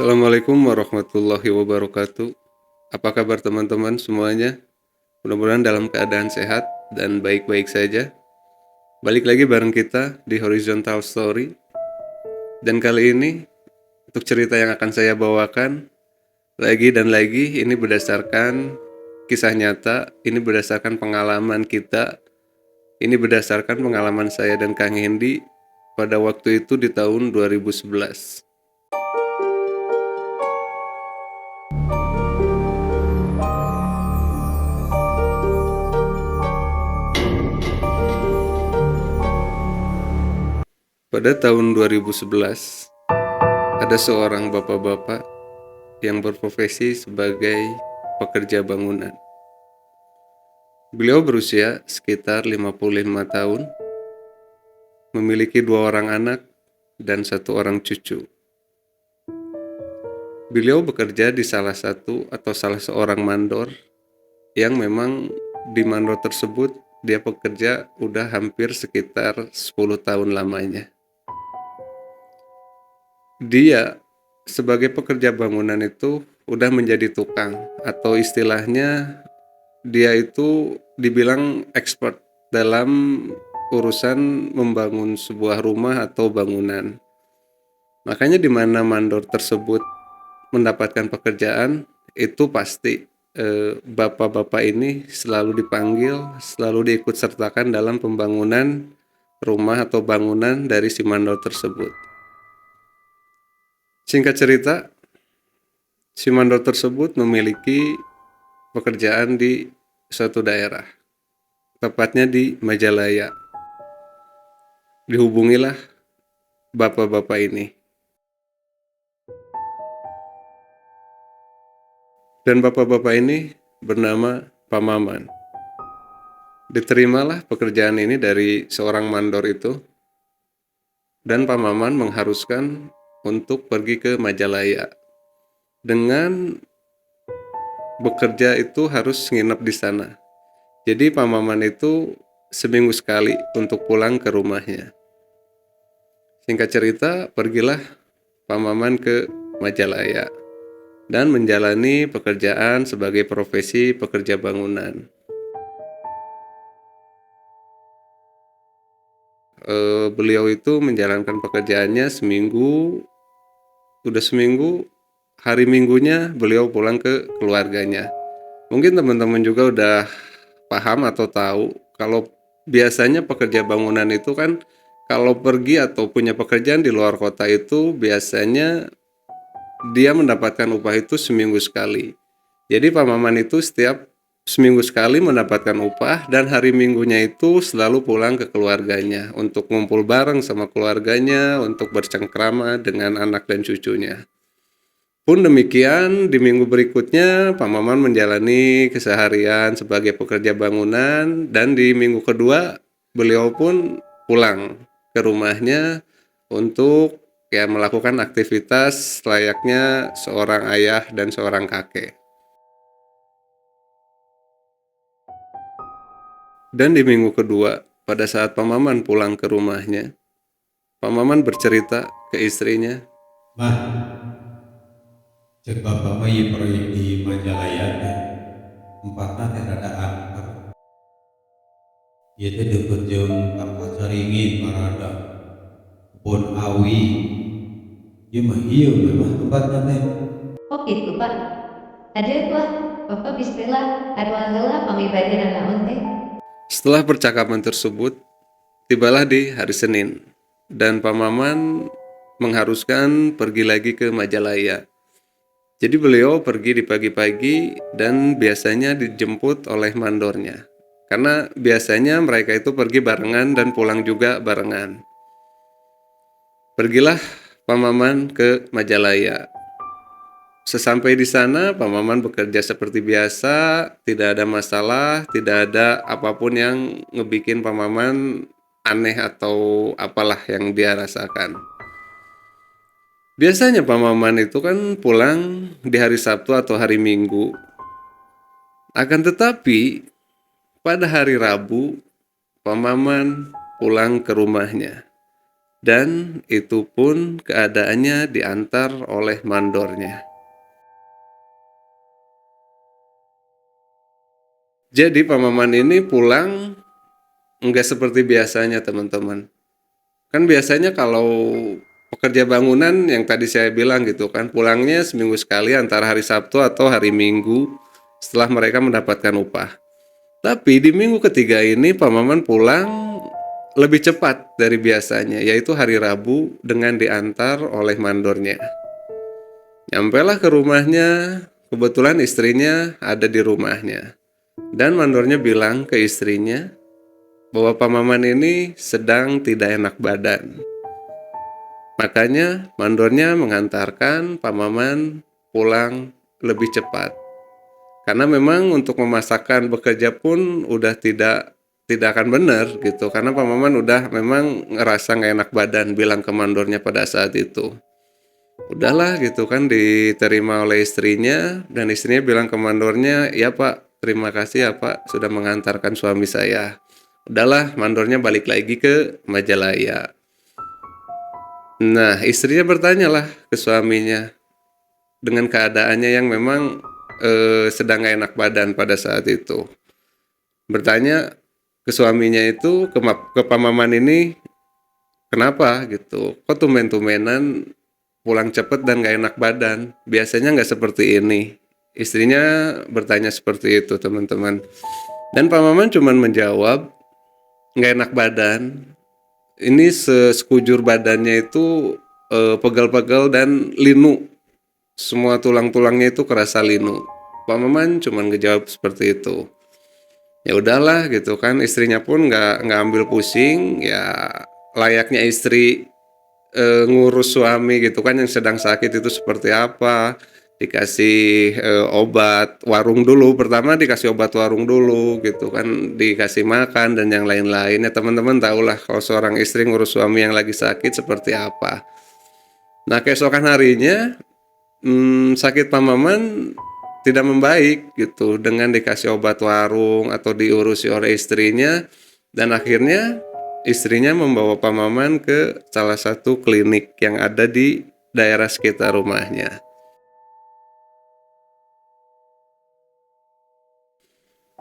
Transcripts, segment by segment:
Assalamualaikum warahmatullahi wabarakatuh. Apa kabar teman-teman semuanya? Mudah-mudahan dalam keadaan sehat dan baik-baik saja. Balik lagi bareng kita di Horizontal Story. Dan kali ini untuk cerita yang akan saya bawakan lagi dan lagi ini berdasarkan kisah nyata, ini berdasarkan pengalaman kita, ini berdasarkan pengalaman saya dan Kang Hendi pada waktu itu di tahun 2011. Pada tahun 2011, ada seorang bapak-bapak yang berprofesi sebagai pekerja bangunan. Beliau berusia sekitar 55 tahun, memiliki 2 orang anak dan 1 orang cucu. Beliau bekerja di salah seorang mandor yang memang di mandor tersebut dia bekerja udah hampir sekitar 10 tahun lamanya. Dia sebagai pekerja bangunan itu udah menjadi tukang, atau istilahnya dia itu dibilang expert dalam urusan membangun sebuah rumah atau bangunan. Makanya di mana mandor tersebut mendapatkan pekerjaan, itu pasti bapak-bapak ini selalu dipanggil, selalu diikut sertakan dalam pembangunan rumah atau bangunan dari si mandor tersebut. Singkat cerita, si mandor tersebut memiliki pekerjaan di suatu daerah, tepatnya di Majalaya. Dihubungilah bapak-bapak ini. Dan bapak-bapak ini bernama Pak Maman. Diterimalah pekerjaan ini dari seorang mandor itu, dan Pak Maman mengharuskan untuk pergi ke Majalaya. Dengan bekerja itu harus nginep di sana. Jadi Pak Maman itu seminggu sekali untuk pulang ke rumahnya. Singkat cerita, pergilah Pak Maman ke Majalaya dan menjalani pekerjaan sebagai profesi pekerja bangunan. Beliau itu menjalankan pekerjaannya seminggu, udah seminggu, hari minggunya beliau pulang ke keluarganya. Mungkin teman-teman juga udah paham atau tahu kalau biasanya pekerja bangunan itu kan kalau pergi atau punya pekerjaan di luar kota itu biasanya dia mendapatkan upah itu seminggu sekali. Jadi Pak Maman itu setiap seminggu sekali mendapatkan upah, dan hari minggunya itu selalu pulang ke keluarganya untuk ngumpul bareng sama keluarganya, untuk bercengkrama dengan anak dan cucunya. Pun demikian, di minggu berikutnya Pak Maman menjalani keseharian sebagai pekerja bangunan, dan di minggu kedua beliau pun pulang ke rumahnya untuk melakukan aktivitas layaknya seorang ayah dan seorang kakek. Dan di minggu kedua, pada saat Pak Maman pulang ke rumahnya, Pak Maman bercerita ke istrinya, Mah, cek bapak mah ieu proyek di Majalaya teh tempatna teh rada angker. Ieu teh deukeut jeung Tapacaringin marada, Kebon Awi. Ieu mah ieu memang tempatna teh. Oh gitu Pak. Adeuk lah. Bapak bismillah. Arwah heula pamibadean naon teh. setelah percakapan tersebut, tibalah di hari Senin, dan Pak Maman mengharuskan pergi lagi ke Majalaya. Jadi beliau pergi di pagi-pagi dan biasanya dijemput oleh mandornya. Karena biasanya mereka itu pergi barengan dan pulang juga barengan. Pergilah Pak Maman ke Majalaya. Sesampai di sana, Pak Maman bekerja seperti biasa, tidak ada masalah, tidak ada apapun yang ngebikin Pak Maman aneh atau apalah yang dia rasakan. Biasanya Pak Maman itu kan pulang di hari Sabtu atau hari Minggu. Akan tetapi pada hari Rabu, Pak Maman pulang ke rumahnya. dan itu pun keadaannya diantar oleh mandornya. Jadi Pak Maman ini pulang nggak seperti biasanya teman-teman. Kan biasanya kalau pekerja bangunan yang tadi saya bilang gitu kan, pulangnya seminggu sekali antara hari Sabtu atau hari Minggu setelah mereka mendapatkan upah. Tapi di minggu ketiga ini Pak Maman pulang lebih cepat dari biasanya, yaitu hari Rabu dengan diantar oleh mandornya. Nyampelah ke rumahnya, kebetulan istrinya ada di rumahnya. Dan mandornya bilang ke istrinya bahwa Pak Maman ini sedang tidak enak badan. Makanya mandornya mengantarkan Pak Maman pulang lebih cepat. Karena memang untuk memasakkan bekerja pun udah tidak akan benar gitu. Karena Pak Maman udah memang ngerasa nggak enak badan, bilang ke mandornya pada saat itu. Udahlah gitu kan, diterima oleh istrinya, dan istrinya bilang ke mandornya, ya Pak, terima kasih ya Pak sudah mengantarkan suami saya. Udahlah, mandornya balik lagi ke Majalaya. Nah, istrinya bertanyalah ke suaminya dengan keadaannya yang memang sedang gak enak badan pada saat itu. Bertanya ke suaminya itu, ke Pak Maman ini, kenapa gitu? Kok tumben-tumbenan pulang cepet dan gak enak badan? Biasanya gak seperti ini. Istrinya bertanya seperti itu teman-teman. Dan Pak Maman cuman menjawab, gak enak badan. Ini sekujur badannya itu pegal-pegal dan linu. Semua tulang-tulangnya itu kerasa linu. Pak Maman cuma ngejawab seperti itu. Ya udahlah gitu kan, istrinya pun nggak ambil pusing, ya layaknya istri ngurus suami gitu kan yang sedang sakit itu seperti apa. Dikasih obat warung dulu, pertama dikasih obat warung dulu gitu kan, dikasih makan dan yang lain-lainnya. Teman-teman tahulah kalau seorang istri ngurus suami yang lagi sakit seperti apa. Nah, keesokan harinya sakit Pak Maman tidak membaik gitu, dengan dikasih obat warung atau diurusi oleh istrinya, dan akhirnya istrinya membawa Pak Maman ke salah satu klinik yang ada di daerah sekitar rumahnya.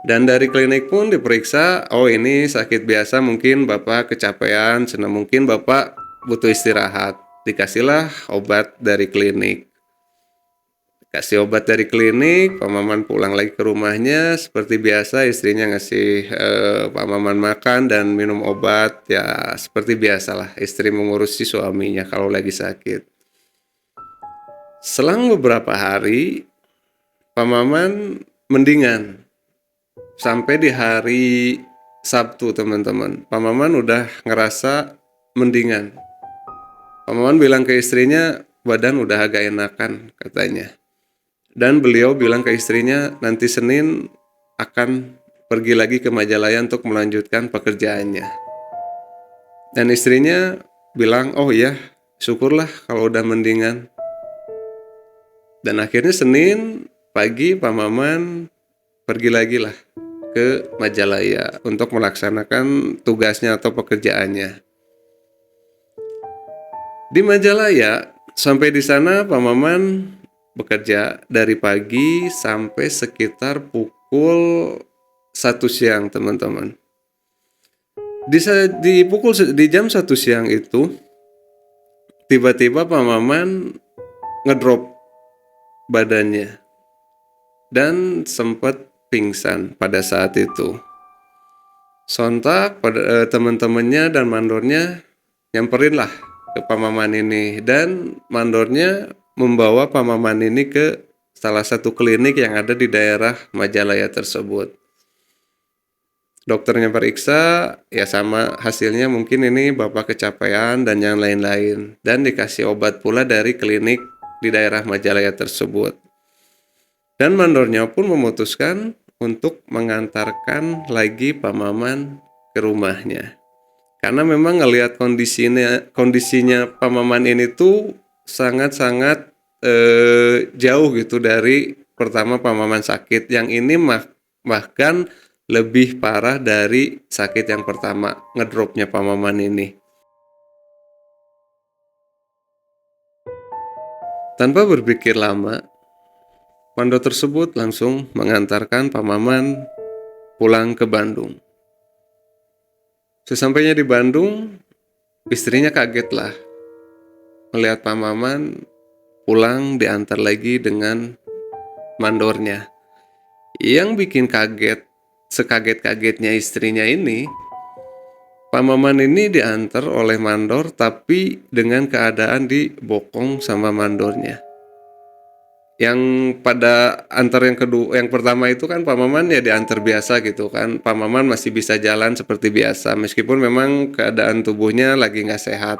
Dan dari klinik pun diperiksa, oh ini sakit biasa, mungkin Bapak kecapean, mungkin Bapak butuh istirahat. Dikasihlah obat dari klinik. Kasih obat dari klinik, Pak Maman pulang lagi ke rumahnya. Seperti biasa istrinya ngasih Pak Maman makan dan minum obat. Ya seperti biasalah istri mengurusi suaminya kalau lagi sakit. Selang beberapa hari, Pak Maman mendingan. Sampai di hari Sabtu teman-teman, Pak Maman udah ngerasa mendingan. Pak Maman bilang ke istrinya, badan udah agak enakan katanya. Dan beliau bilang ke istrinya, nanti Senin akan pergi lagi ke Majalaya untuk melanjutkan pekerjaannya. Dan istrinya bilang, oh iya, syukurlah kalau udah mendingan. Dan akhirnya Senin pagi Pak Maman pergi lagi lah ke Majalaya untuk melaksanakan tugasnya atau pekerjaannya. Di Majalaya, sampai di sana Pak Maman bekerja dari pagi sampai sekitar pukul 1 siang teman-teman. Di jam 1 siang itu tiba-tiba Pak Maman ngedrop badannya dan sempat pingsan pada saat itu. Sontak pada teman-temannya dan mandornya nyamperin lah ke Pak Maman ini, dan mandornya membawa Pak Maman ini ke salah satu klinik yang ada di daerah Majalaya tersebut. Dokternya periksa, ya sama hasilnya mungkin ini Bapak kecapean dan yang lain-lain, dan dikasih obat pula dari klinik di daerah Majalaya tersebut. Dan mandornya pun memutuskan untuk mengantarkan lagi Pak Maman ke rumahnya. Karena memang ngelihat kondisinya Pak Maman ini tuh sangat-sangat jauh gitu dari pertama Pak Maman sakit. Yang ini bahkan lebih parah dari sakit yang pertama, ngedropnya Pak Maman ini. Tanpa berpikir lama, mandor tersebut langsung mengantarkan Pak Maman pulang ke Bandung. Sesampainya di Bandung, istrinya kaget lah melihat Pak Maman pulang diantar lagi dengan mandornya. Yang bikin kaget, sekaget-kagetnya istrinya ini, Pak Maman ini diantar oleh mandor tapi dengan keadaan dibokong sama mandornya. Yang pada antar yang kedua, yang pertama itu kan Pak Maman ya diantar biasa gitu kan. Pak Maman masih bisa jalan seperti biasa meskipun memang keadaan tubuhnya lagi nggak sehat.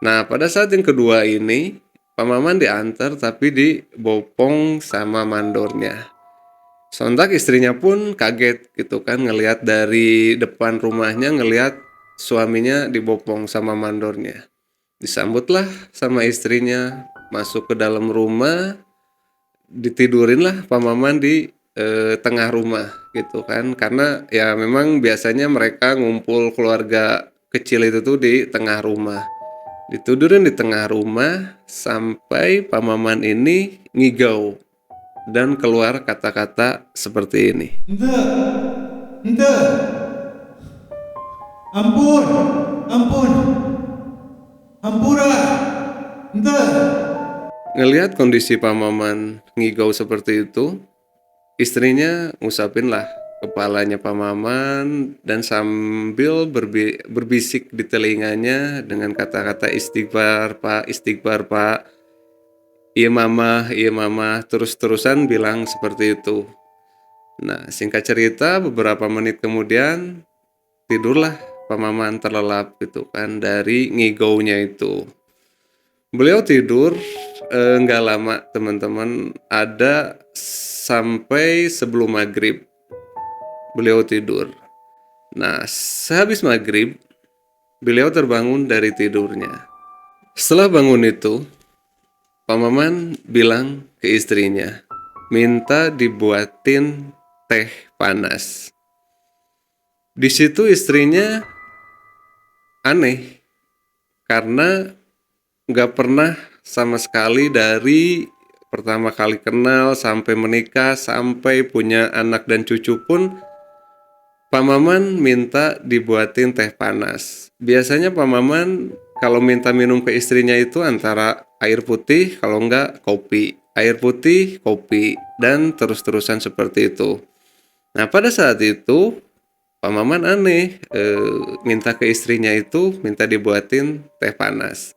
Nah pada saat yang kedua ini Pak Maman diantar tapi dibopong sama mandornya. Sontak istrinya pun kaget gitu kan ngelihat dari depan rumahnya ngelihat suaminya dibopong sama mandornya. Disambutlah sama istrinya masuk ke dalam rumah, ditidurin lah Pak Maman di tengah rumah gitu kan karena ya memang biasanya mereka ngumpul keluarga kecil itu tuh di tengah rumah. Ditidurin di tengah rumah sampai Pak Maman ini ngigau dan keluar kata-kata seperti ini. Ente, ampun, ampun, ampura, ente. Ngelihat kondisi Pak Maman ngigau seperti itu, istrinya ngusapin lah kepalanya Pak Maman dan sambil berbisik di telinganya dengan kata-kata istighfar Pak, iya mama, terus-terusan bilang seperti itu. Nah, singkat cerita beberapa menit kemudian tidurlah Pak Maman terlelap gitu kan dari ngigaunya itu. Beliau tidur nggak lama teman-teman, ada sampai sebelum maghrib beliau tidur. Nah, sehabis maghrib beliau terbangun dari tidurnya. Setelah bangun itu, Pak Maman bilang ke istrinya, minta dibuatin teh panas. Di situ istrinya aneh karena nggak pernah sama sekali dari pertama kali kenal sampai menikah sampai punya anak dan cucu pun Pak Maman minta dibuatin teh panas. Biasanya Pak Maman kalau minta minum ke istrinya itu antara air putih kalau enggak kopi, air putih, kopi, dan terus-terusan seperti itu. Nah pada saat itu Pak Maman aneh, minta ke istrinya itu minta dibuatin teh panas.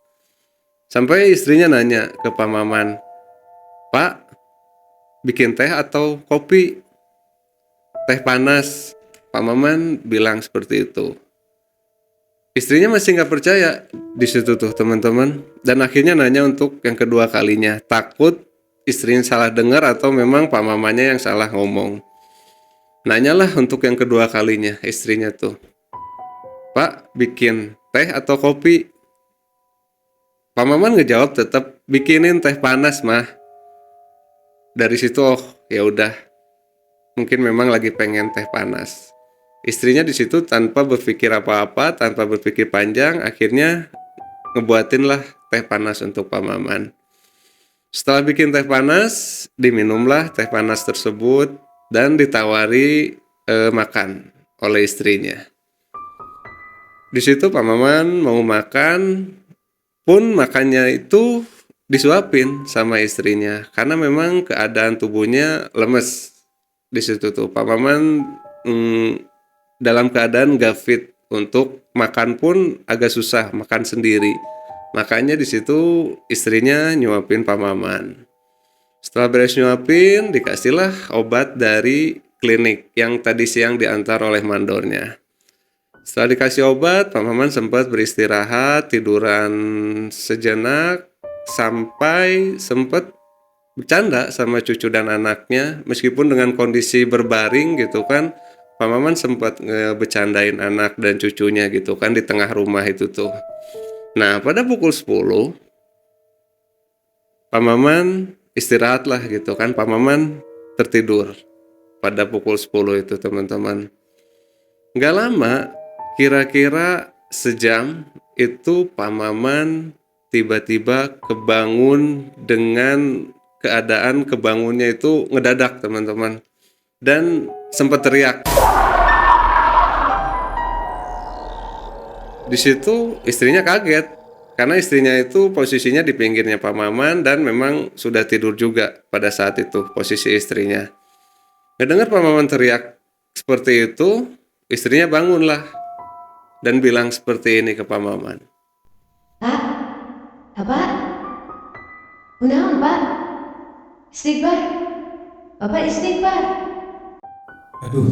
Sampai istrinya nanya ke Pak Maman, Pak, bikin teh atau kopi? Teh panas. Pak Maman bilang seperti itu. Istrinya masih nggak percaya di situ tuh teman-teman. Dan akhirnya nanya untuk yang kedua kalinya. Takut istrinya salah dengar atau memang Pak Mamannya yang salah ngomong. Nanyalah untuk yang kedua kalinya istrinya tuh. Pak, bikin teh atau kopi? Pak Maman ngejawab tetap bikinin teh panas mah. Dari situ oh ya udah, mungkin memang lagi pengen teh panas. Istrinya di situ tanpa berpikir apa-apa, tanpa berpikir panjang, akhirnya ngebuatin lah teh panas untuk Pak Maman. Setelah bikin teh panas, diminumlah teh panas tersebut dan ditawari makan oleh istrinya. Di situ Pak Maman mau makan, pun makannya itu disuapin sama istrinya karena memang keadaan tubuhnya lemes. Di situ tuh Pak Maman dalam keadaan gak fit untuk makan pun agak susah makan sendiri. Makanya di situ istrinya nyuapin Pak Maman. Setelah beres nyuapin, dikasihlah obat dari klinik yang tadi siang diantar oleh mandornya. Setelah dikasih obat, Pak Maman sempat beristirahat, tiduran sejenak, sampai sempat bercanda sama cucu dan anaknya. Meskipun dengan kondisi berbaring gitu kan, Pak Maman sempat bercandain anak dan cucunya gitu kan di tengah rumah itu tuh. Nah pada pukul 10, Pak Maman istirahat lah gitu kan, Pak Maman tertidur pada pukul 10 itu teman-teman. Gak lama, kira-kira sejam itu Pak Maman tiba-tiba kebangun dengan keadaan kebangunnya itu ngedadak teman-teman, dan sempat teriak. Di situ istrinya kaget karena istrinya itu posisinya di pinggirnya Pak Maman dan memang sudah tidur juga pada saat itu posisi istrinya. Ngedengar Pak Maman teriak seperti itu, istrinya bangunlah dan bilang seperti ini ke Pak Maman. Pak, Bapak, kunaon Pak? Istighfar, Bapak istighfar. Aduh,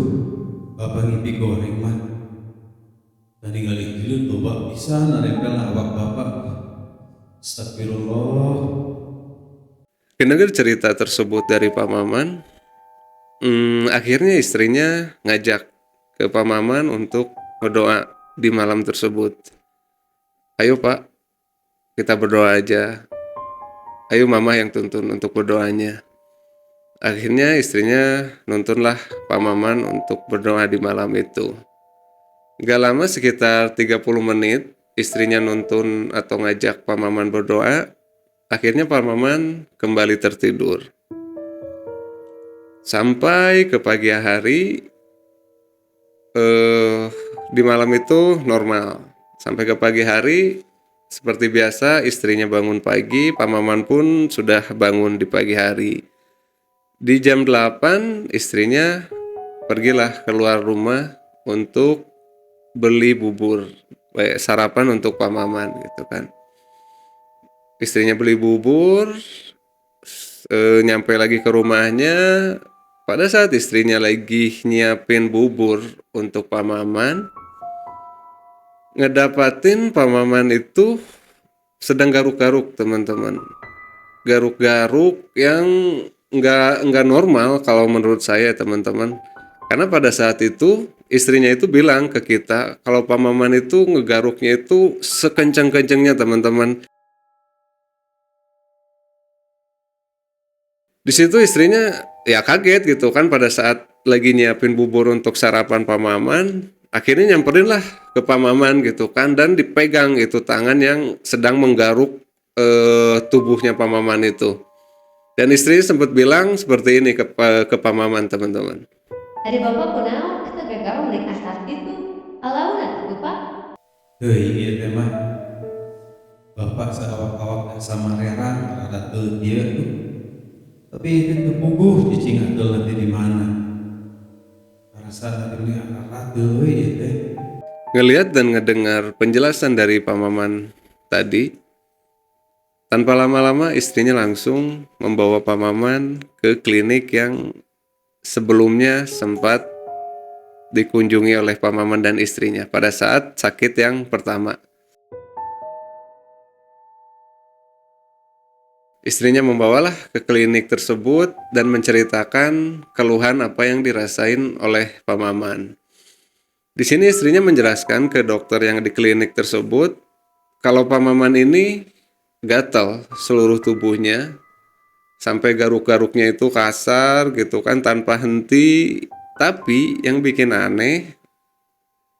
bapak ngimpi goreng mah. Tadi kali dulu coba bisa narempel awak bapak. Astagfirullah. Mendengar cerita tersebut dari Pak Maman, akhirnya istrinya ngajak ke Pak Maman untuk berdoa di malam tersebut. Ayo Pak, kita berdoa aja. Ayo Mama yang tuntun untuk berdoanya. Akhirnya istrinya nuntunlah Pak Maman untuk berdoa di malam itu. Gak lama sekitar 30 menit istrinya nuntun atau ngajak Pak Maman berdoa. Akhirnya Pak Maman kembali tertidur. Sampai ke pagi hari, di malam itu normal. Sampai ke pagi hari, seperti biasa istrinya bangun pagi, Pak Maman pun sudah bangun di pagi hari. Di jam 8 istrinya pergilah keluar rumah untuk beli bubur, sarapan untuk Pak Maman gitu kan. Istrinya beli bubur, nyampe lagi ke rumahnya. Pada saat istrinya lagi nyiapin bubur untuk Pak Maman, ngedapatin Pak Maman itu sedang garuk-garuk teman-teman. Garuk-garuk yang nggak normal kalau menurut saya teman-teman. Karena pada saat itu istrinya itu bilang ke kita kalau Pak Maman itu ngegaruknya itu sekencang-kencangnya teman-teman. Di situ istrinya ya kaget gitu kan pada saat lagi nyiapin bubur untuk sarapan Pak Maman, akhirnya nyamperin lah ke Pak Maman gitu kan dan dipegang itu tangan yang sedang menggaruk tubuhnya Pak Maman itu. Dan istri sempat bilang seperti ini ke Pak Maman teman-teman. Hari Bapak kunaon eta gagawa meuli asar itu. Alauna tuh Pak. Heuh ieu teh mah. Bapak saawak-awak sama rerang rada teu ieu tuh. Tapi itu teu puguh cicing atul nanti di mana. Rasa nanti meuli akar teu ieu teh. Ngelihat dan ngedengar penjelasan dari Pak Maman tadi, tanpa lama-lama istrinya langsung membawa Pak Maman ke klinik yang sebelumnya sempat dikunjungi oleh Pak Maman dan istrinya pada saat sakit yang pertama. Istrinya membawalah ke klinik tersebut dan menceritakan keluhan apa yang dirasain oleh Pak Maman. Di sini istrinya menjelaskan ke dokter yang di klinik tersebut kalau Pak Maman ini gatal seluruh tubuhnya sampai garuk-garuknya itu kasar gitu kan tanpa henti. Tapi yang bikin aneh,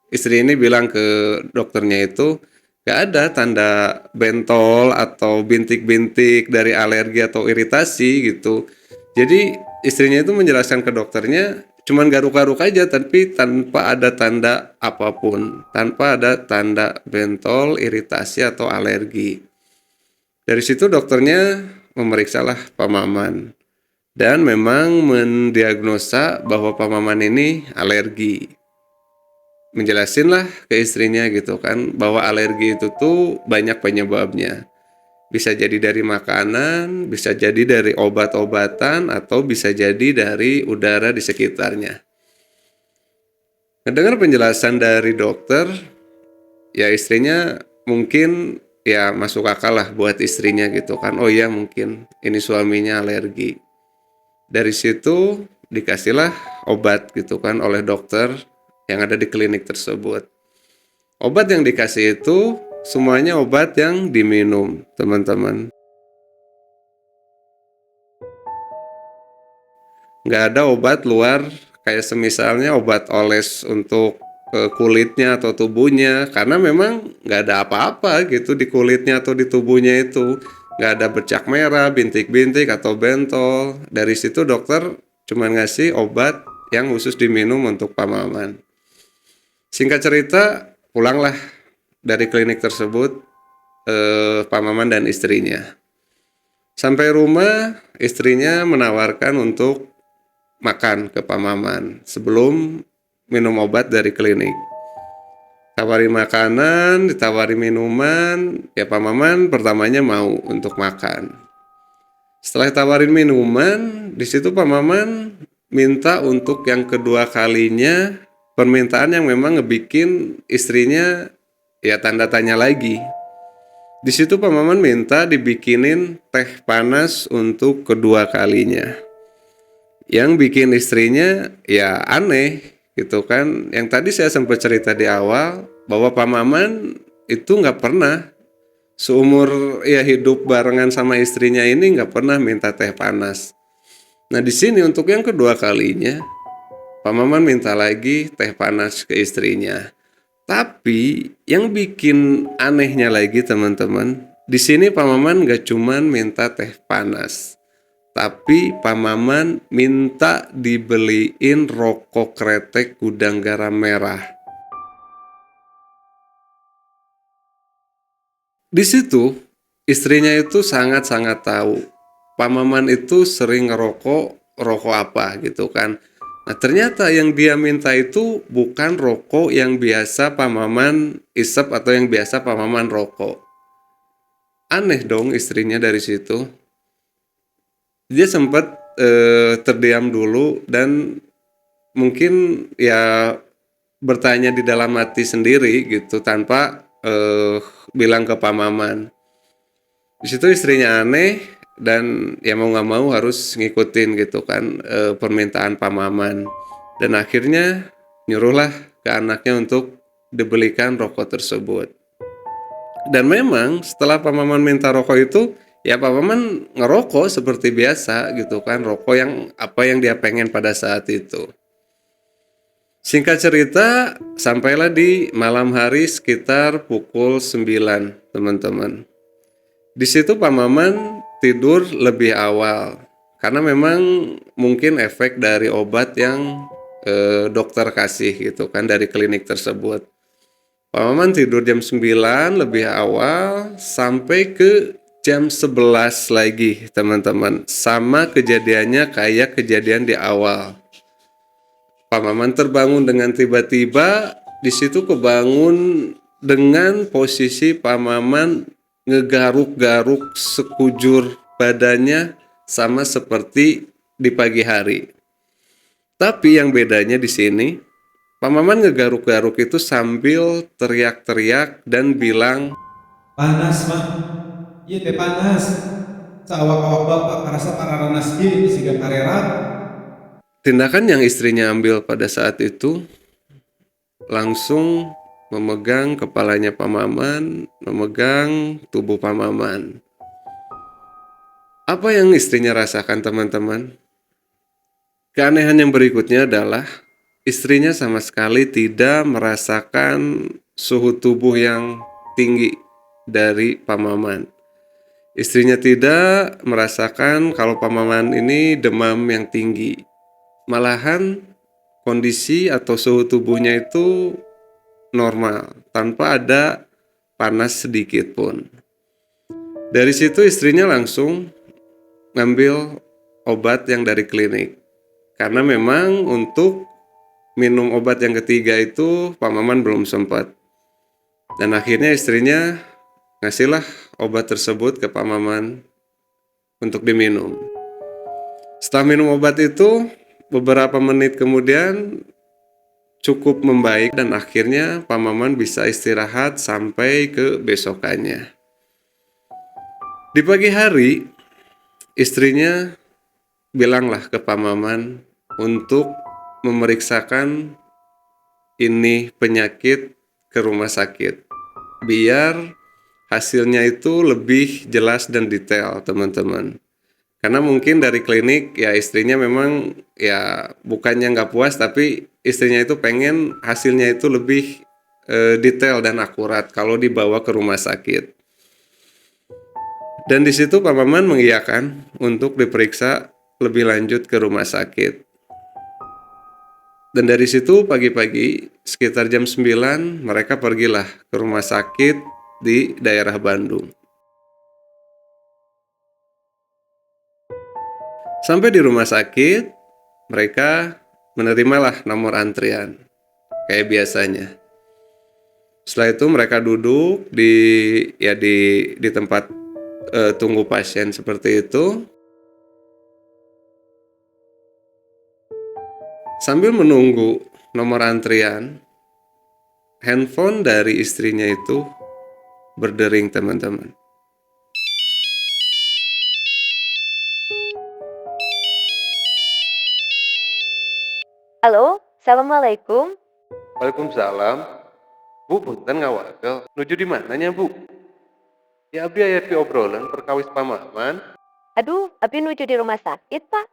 istri ini bilang ke dokternya itu gak ada tanda bentol atau bintik-bintik dari alergi atau iritasi gitu. Jadi istrinya itu menjelaskan ke dokternya cuman garuk-garuk aja tapi tanpa ada tanda apapun, tanpa ada tanda bentol, iritasi atau alergi. Dari situ dokternya memeriksalah Pak Maman dan memang mendiagnosa bahwa Pak Maman ini alergi. Menjelasinlah ke istrinya gitu kan bahwa alergi itu tuh banyak penyebabnya. Bisa jadi dari makanan, bisa jadi dari obat-obatan, atau bisa jadi dari udara di sekitarnya. Mendengar penjelasan dari dokter, ya istrinya mungkin ya masuk akal lah buat istrinya gitu kan. Oh iya mungkin ini suaminya alergi. Dari situ dikasihlah obat gitu kan oleh dokter yang ada di klinik tersebut. Obat yang dikasih itu semuanya obat yang diminum, teman-teman. Nggak ada obat luar kayak semisalnya obat oles untuk kulitnya atau tubuhnya, karena memang nggak ada apa-apa gitu di kulitnya atau di tubuhnya itu, nggak ada bercak merah, bintik-bintik atau bentol. Dari situ dokter cuma ngasih obat yang khusus diminum untuk Pak Maman. Singkat cerita, pulanglah dari klinik tersebut Pak Maman dan istrinya. Sampai rumah, istrinya menawarkan untuk makan ke Pak Maman sebelum minum obat dari klinik. Tawari makanan, ditawari minuman, ya Pak Maman pertamanya mau untuk makan. Setelah tawarin minuman, di situ Pak Maman minta untuk yang kedua kalinya, permintaan yang memang ngebikin istrinya ya tanda tanya lagi. Di situ Pak Maman minta dibikinin teh panas untuk kedua kalinya. Yang bikin istrinya ya aneh gitu kan. Yang tadi saya sempat cerita di awal bahwa Pak Maman itu nggak pernah seumur ya hidup barengan sama istrinya ini nggak pernah minta teh panas. Nah di sini untuk yang kedua kalinya Pak Maman minta lagi teh panas ke istrinya. Tapi yang bikin anehnya lagi teman-teman, di sini Pak Maman nggak cuman minta teh panas, tapi Pak Maman minta dibeliin rokok kretek gudang garam merah. Di situ istrinya itu sangat-sangat tahu Pak Maman itu sering ngerokok, rokok apa gitu kan. Nah ternyata yang dia minta itu bukan rokok yang biasa Pak Maman isep atau yang biasa Pak Maman rokok. Aneh dong istrinya dari situ. Dia sempat terdiam dulu dan mungkin ya bertanya di dalam hati sendiri gitu tanpa bilang ke Pak Maman. Di situ istrinya aneh dan ya mau nggak mau harus ngikutin gitu kan permintaan Pak Maman. Dan akhirnya nyuruhlah ke anaknya untuk dibelikan rokok tersebut. Dan memang setelah Pak Maman minta rokok itu, ya Pak Maman ngerokok seperti biasa gitu kan, rokok yang apa yang dia pengen pada saat itu. Singkat cerita, sampailah di malam hari sekitar pukul 9, teman-teman. Di situ Pak Maman tidur lebih awal karena memang mungkin efek dari obat yang dokter kasih gitu kan dari klinik tersebut. Pak Maman tidur jam 9 lebih awal sampai ke jam 11 lagi teman-teman. Sama kejadiannya kayak kejadian di awal. Pak Maman terbangun dengan tiba-tiba, di situ kebangun dengan posisi Pak Maman ngegaruk-garuk sekujur badannya sama seperti di pagi hari. Tapi yang bedanya di sini, Pak Maman ngegaruk-garuk itu sambil teriak-teriak dan bilang, Panas mah, iya teh panas. Sawak-awak bapak karasa pararanas ieu siga karerat. tindakan yang istrinya ambil pada saat itu langsung memegang kepalanya Pak Maman, memegang tubuh Pak Maman. Apa yang istrinya rasakan teman-teman? Keanehan yang berikutnya adalah istrinya sama sekali tidak merasakan suhu tubuh yang tinggi dari Pak Maman. Istrinya tidak merasakan kalau Pak Maman ini demam yang tinggi. Malahan kondisi atau suhu tubuhnya itu normal, tanpa ada panas sedikit pun. Dari situ istrinya langsung ngambil obat yang dari klinik. Karena memang untuk minum obat yang ketiga itu Pak Maman belum sempat. Dan akhirnya istrinya ngasihlah obat tersebut ke Pak Maman untuk diminum. Setelah minum obat itu, beberapa menit kemudian cukup membaik dan akhirnya Pak Maman bisa istirahat sampai ke besokannya. Di pagi hari, istrinya bilanglah ke Pak Maman untuk memeriksakan ini penyakit ke rumah sakit. Biar hasilnya itu lebih jelas dan detail, teman-teman. Karena mungkin dari klinik ya istrinya memang ya bukannya nggak puas, tapi istrinya itu pengen hasilnya itu lebih detail dan akurat kalau dibawa ke rumah sakit. Dan di situ Pak Maman mengiyakan untuk diperiksa lebih lanjut ke rumah sakit. Dan dari situ pagi-pagi sekitar jam 9 mereka pergilah ke rumah sakit di daerah Bandung. Sampai di rumah sakit, mereka menerimalah nomor antrian kayak biasanya. Setelah itu mereka duduk di tempat tunggu pasien seperti itu. Sambil menunggu nomor antrian, handphone dari istrinya itu berdering, teman-teman. Halo, Assalamualaikum. Waalaikumsalam. Bu, punten ngawakel. Nuju di mananya, Bu? Ya abi aya ti obrolan perkawis pamaman. Aduh, abi nuju di rumah sakit, Pak.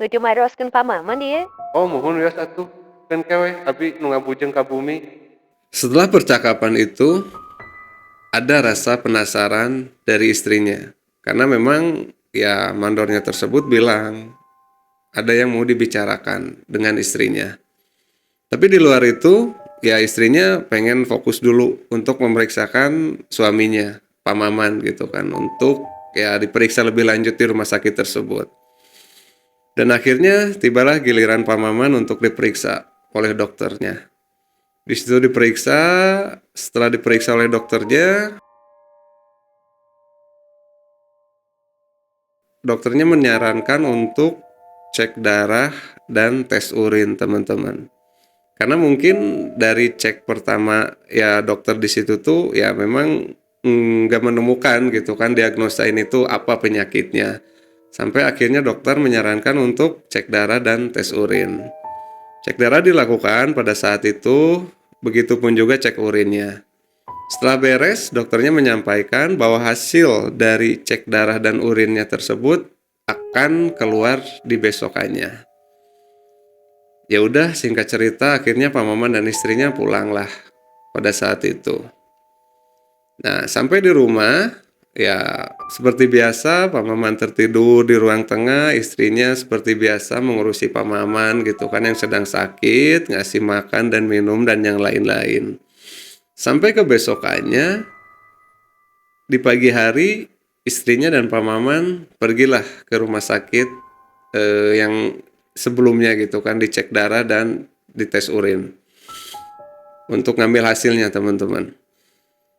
Nuju maroskeun pamaman ieu. Oh, muhun ya satu. Kan kewe abi nu ngabujeng ka bumi. Setelah percakapan itu, ada rasa penasaran dari istrinya. Karena memang ya mandornya tersebut bilang ada yang mau dibicarakan dengan istrinya. Tapi di luar itu, ya istrinya pengen fokus dulu untuk memeriksakan suaminya, Pak Maman gitu kan, untuk ya diperiksa lebih lanjut di rumah sakit tersebut. Dan akhirnya tibalah giliran Pak Maman untuk diperiksa oleh dokternya. Di situ diperiksa, setelah diperiksa oleh dokternya menyarankan untuk cek darah dan tes urin, teman-teman. Karena mungkin dari cek pertama ya dokter di situ tuh ya memang nggak menemukan gitu kan diagnosa ini tuh apa penyakitnya. Sampai akhirnya dokter menyarankan untuk cek darah dan tes urin. Cek darah dilakukan pada saat itu, begitupun juga cek urinnya. Setelah beres, dokternya menyampaikan bahwa hasil dari cek darah dan urinnya tersebut akan keluar di besokannya. Ya udah, singkat cerita akhirnya Pak Maman dan istrinya pulanglah pada saat itu. Nah, sampai di rumah ya seperti biasa Pak Maman tertidur di ruang tengah, istrinya seperti biasa mengurusi Pak Maman gitu kan yang sedang sakit, ngasih makan dan minum dan yang lain-lain. Sampai kebesokannya di pagi hari istrinya dan Pak Maman pergilah ke rumah sakit yang sebelumnya gitu kan dicek darah dan dites urin untuk ngambil hasilnya, teman-teman.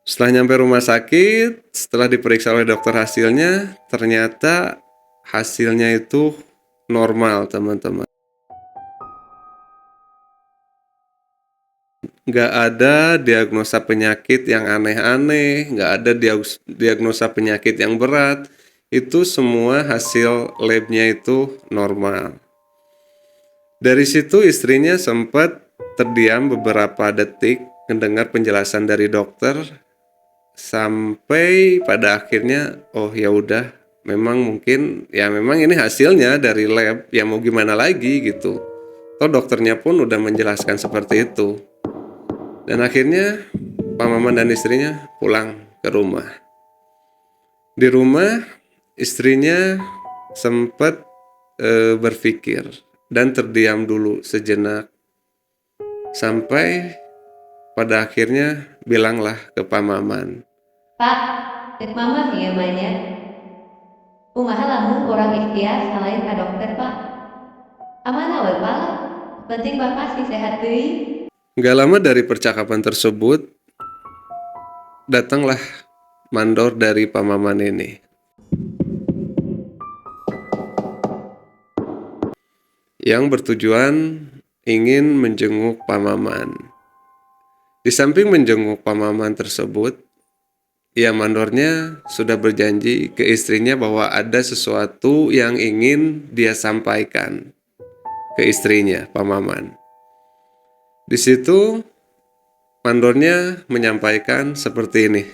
Setelah nyampe rumah sakit, setelah diperiksa oleh dokter hasilnya, ternyata hasilnya itu normal, teman-teman. Nggak ada diagnosa penyakit yang aneh-aneh, nggak ada diagnosa penyakit yang berat. Itu semua hasil labnya itu normal. Dari situ istrinya sempat terdiam beberapa detik mendengar penjelasan dari dokter sampai pada akhirnya oh ya udah memang mungkin ya memang ini hasilnya dari lab ya mau gimana lagi gitu. Toh dokternya pun udah menjelaskan seperti itu. Dan akhirnya Pak Maman dan istrinya pulang ke rumah. Di rumah istrinya sempat berpikir dan terdiam dulu sejenak sampai pada akhirnya bilanglah ke Pak Maman. Pak, cek mama sih ya mainnya. Kumaha lamun orang ikhtiar salain ka dokter, Pak. Amanah we, Pak. Penting Bapak sih sehat deui. Gak lama dari percakapan tersebut datanglah mandor dari Pak Maman ini. Yang bertujuan ingin menjenguk Pak Maman. Di samping menjenguk Pak Maman tersebut, ya mandornya sudah berjanji ke istrinya bahwa ada sesuatu yang ingin dia sampaikan ke istrinya, Pak Maman. Di situ mandornya menyampaikan seperti ini.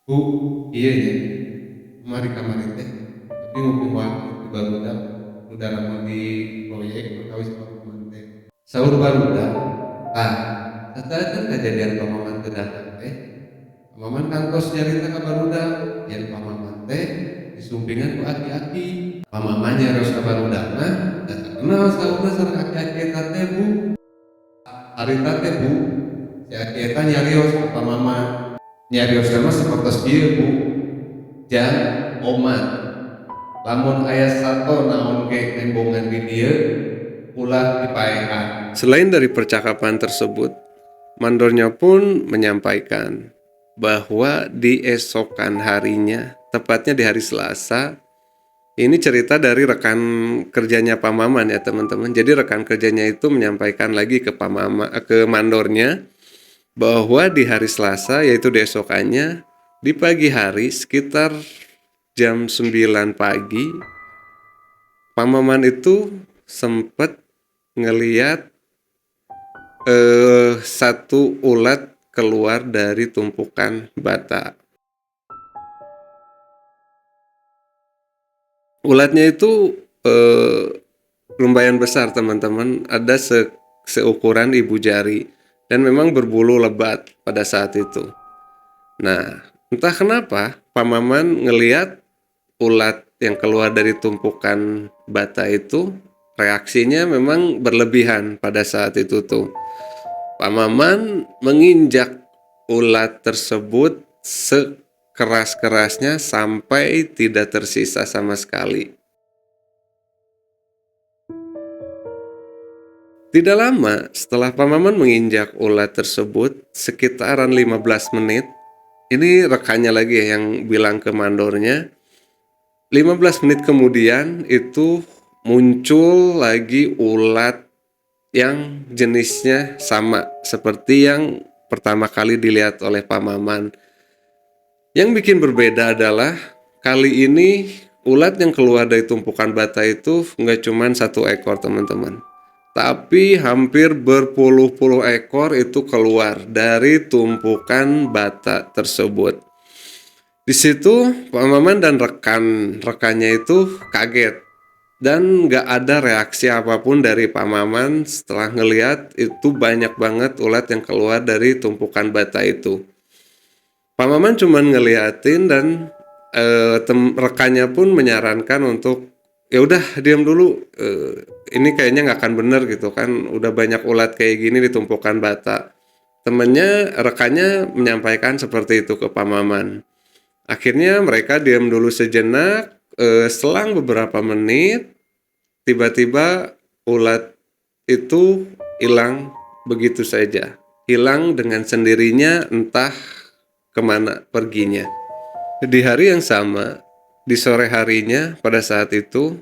Bu, iya ya. Kamari teh. Jadi ngopi waktu di barudak udah lama di proyek kawis pamaman teh. Saur barudak, tata kejadian pamaman teh datang teh. Pamaman kantos nyarita ka barudak, yang pamaman teh disumpingan ku aki-aki. Pamaman nyarios ka barudakna, da terkenal saurna sareng aki-aki eta teh Bu. Harita teh Bu, si aki eta nyarios ka pamaman. Nyarios mah sapertos ieu Bu. Jan omat. Lamun aya sato naon ge nembongan di dieu ulah dipaehan. Selain dari percakapan tersebut, mandornya pun menyampaikan bahwa di esokan harinya, tepatnya di hari Selasa, ini cerita dari rekan kerjanya Pak Maman ya teman-teman. Jadi rekan kerjanya itu menyampaikan lagi ke ke mandornya bahwa di hari Selasa, yaitu di esokannya, di pagi hari sekitar jam 9 pagi, Pak Maman itu sempat ngeliat satu ulat keluar dari tumpukan bata. Ulatnya itu lumayan besar teman-teman, ada seukuran ibu jari dan memang berbulu lebat pada saat itu. Nah, entah kenapa Pak Maman ngeliat ulat yang keluar dari tumpukan bata itu reaksinya memang berlebihan pada saat itu tuh. Pak Maman menginjak ulat tersebut sekeras-kerasnya sampai tidak tersisa sama sekali. Tidak lama setelah Pak Maman menginjak ulat tersebut, sekitaran 15 menit, ini rekannya lagi yang bilang ke mandornya, 15 menit kemudian itu muncul lagi ulat yang jenisnya sama seperti yang pertama kali dilihat oleh Pak Maman. Yang bikin berbeda adalah kali ini ulat yang keluar dari tumpukan bata itu nggak cuma satu ekor teman-teman, tapi hampir berpuluh-puluh ekor itu keluar dari tumpukan bata tersebut. Di situ Pak Maman dan rekannya itu kaget dan nggak ada reaksi apapun dari Pak Maman setelah ngelihat itu banyak banget ulat yang keluar dari tumpukan bata itu. Pak Maman cuma ngeliatin dan rekannya pun menyarankan untuk ya udah diam dulu, ini kayaknya nggak akan bener gitu kan, udah banyak ulat kayak gini di tumpukan bata. Rekannya menyampaikan seperti itu ke Pak Maman. Akhirnya mereka diam dulu sejenak, selang beberapa menit, tiba-tiba ulat itu hilang begitu saja. Hilang dengan sendirinya, entah kemana perginya. Di hari yang sama, di sore harinya pada saat itu,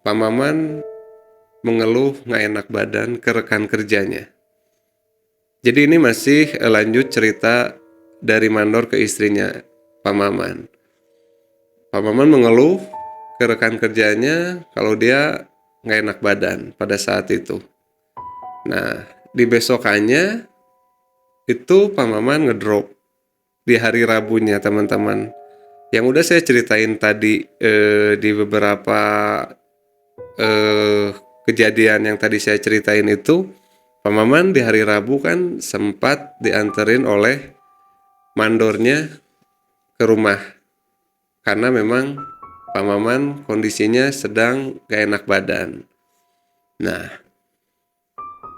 Pak Maman mengeluh nggak enak badan ke rekan kerjanya. Jadi ini masih lanjut cerita dari mandor ke istrinya Pak Maman. Pak Maman mengeluh ke rekan kerjanya kalau dia nggak enak badan pada saat itu. Nah, di besokannya itu Pak Maman ngedrop di hari Rabunya teman-teman. Yang udah saya ceritain tadi di beberapa kejadian yang tadi saya ceritain itu, Pak Maman di hari Rabu kan sempat dianterin oleh mandornya ke rumah karena memang Pak Maman kondisinya sedang gak enak badan. Nah,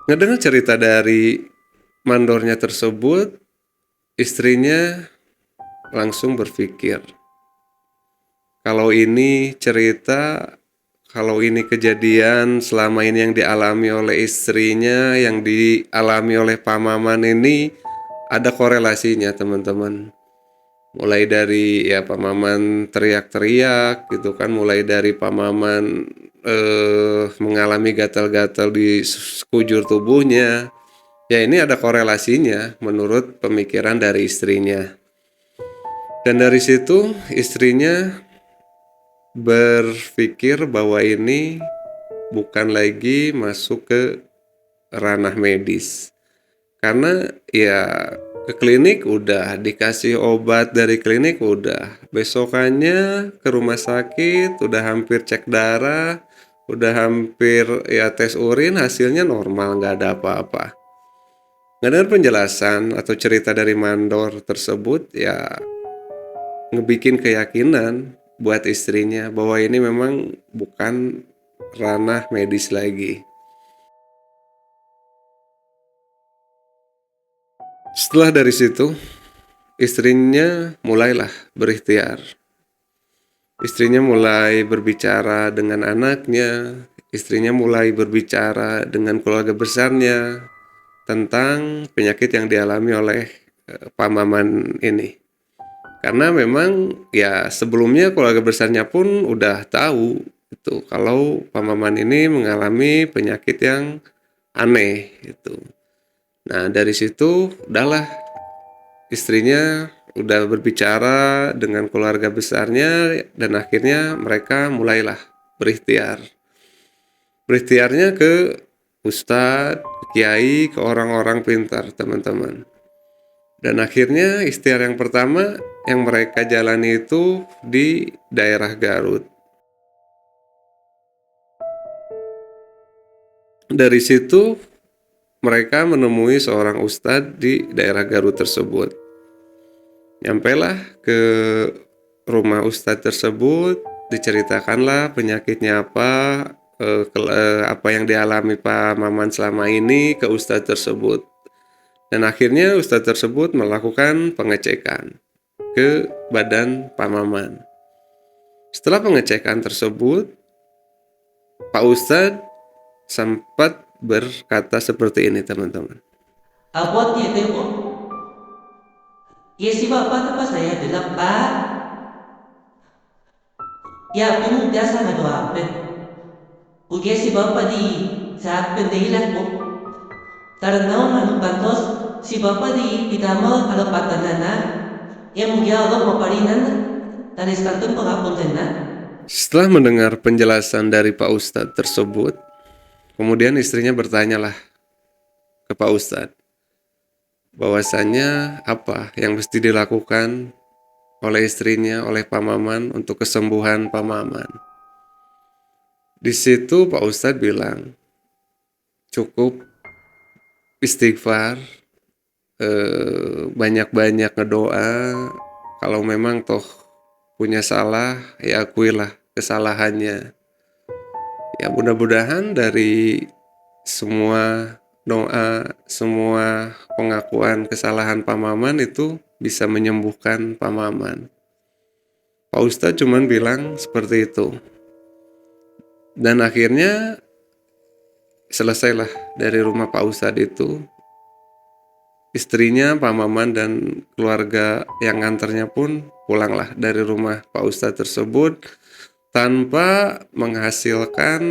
ngedengar cerita dari mandornya tersebut, istrinya langsung berpikir, kalau ini kejadian selama ini yang dialami oleh istrinya, yang dialami oleh Pak Maman ini ada korelasinya teman-teman. Mulai dari ya Pak Maman teriak-teriak gitu kan, mulai dari Pak Maman mengalami gatal-gatal di sekujur tubuhnya. Ya ini ada korelasinya menurut pemikiran dari istrinya. Dan dari situ istrinya berpikir bahwa ini bukan lagi masuk ke ranah medis. Karena ya Ke klinik udah, dikasih obat dari klinik udah. Besokannya ke rumah sakit, udah hampir cek darah, udah hampir ya tes urin, hasilnya normal, nggak ada apa-apa. Ngedengar penjelasan atau cerita dari mandor tersebut ya ngebikin keyakinan buat istrinya bahwa ini memang bukan ranah medis lagi. Setelah dari situ, istrinya mulailah berikhtiar. Istrinya mulai berbicara dengan anaknya, istrinya mulai berbicara dengan keluarga besarnya tentang penyakit yang dialami oleh Pak Maman ini. Karena memang ya sebelumnya keluarga besarnya pun udah tahu itu kalau Pak Maman ini mengalami penyakit yang aneh itu. Nah, dari situ udahlah istrinya udah berbicara dengan keluarga besarnya dan akhirnya mereka mulailah berikhtiar. Berikhtiarnya ke ustadz, ke kiai, ke orang-orang pintar, teman-teman. Dan akhirnya ikhtiar yang pertama yang mereka jalani itu di daerah Garut. Dari situ mereka menemui seorang ustadz di daerah Garut tersebut. Nyampailah ke rumah ustadz tersebut, diceritakanlah penyakitnya apa, apa yang dialami Pak Maman selama ini ke ustadz tersebut. Dan akhirnya ustadz tersebut melakukan pengecekan ke badan Pak Maman. Setelah pengecekan tersebut, Pak Ustadz sempat berkata seperti ini, teman-teman. Abot ya teh po. Ya si bapak apa saya bilang pak. Ya pinung biasa nga doapen. Ugi si bapak di saat pendilat po. Karena manong bantos si bapak di pitama kalau patanana. Ya mungkin Allah maparinan. Tanis kantong pangapun na. Setelah mendengar penjelasan dari Pak Ustadz tersebut, kemudian istrinya bertanyalah ke Pak Ustadz bahwasanya apa yang mesti dilakukan oleh istrinya, oleh Pak Maman untuk kesembuhan Pak Maman. Di situ Pak Ustadz bilang cukup istighfar, banyak-banyak ngedoa. Kalau memang toh punya salah, ya akuilah kesalahannya. Ya mudah-mudahan dari semua doa, semua pengakuan kesalahan Pak Maman itu bisa menyembuhkan Pak Maman. Pak Ustadz cuman bilang seperti itu. Dan akhirnya selesailah dari rumah Pak Ustadz itu. Istrinya, Pak Maman dan keluarga yang nganternya pun pulanglah dari rumah Pak Ustadz tersebut tanpa menghasilkan